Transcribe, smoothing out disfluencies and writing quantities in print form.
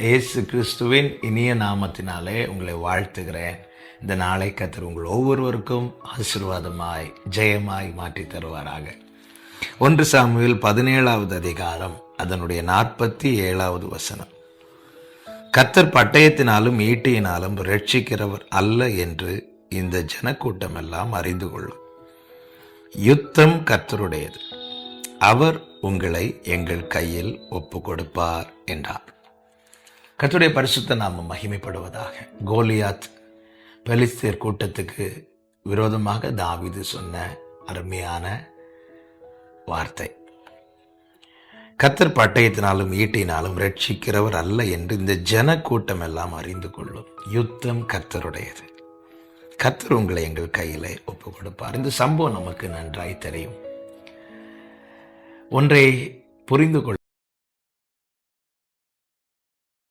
இயேசு கிறிஸ்துவின் இனிய நாமத்தினாலே உங்களை வாழ்த்துகிறேன். இந்த நாளை கர்த்தர் உங்கள் ஒவ்வொருவருக்கும் ஆசீர்வாதமாய் ஜெயமாய் மாற்றி தருவாராக. 1 சாமுவேல் 17வது அதிகாரம் அதனுடைய 47வது வசனம். கர்த்தர் பட்டயத்தினாலும் ஈட்டியினாலும் ரட்சிக்கிறவர் அல்ல என்று இந்த ஜனக்கூட்டம் எல்லாம் அறிந்து கொள்ளும். யுத்தம் கர்த்தருடையது, அவர் உங்களை எங்கள் கையில் ஒப்பு கொடுப்பார் என்றார். கர்த்தருடைய பரிசுத்த நாமம் மகிமைப்படுவதாக. கோலியாத் பெலிஸ்தேர் கூட்டத்துக்கு விரோதமாக தாவீது சொன்ன அருமையான வார்த்தை. கர்த்தர் பட்டயத்தினாலும் ஈட்டினாலும் ரட்சிக்கிறவர் அல்ல என்று இந்த ஜன கூட்டம் எல்லாம் அறிந்து கொள்ளும். யுத்தம் கர்த்தருடையது, கர்த்தர் உங்களை எங்கள் கையிலே ஒப்பு கொடுப்பார். இந்த சம்பவம் நமக்கு நன்றாய் தெரியும். ஒன்றை புரிந்து கொள்ள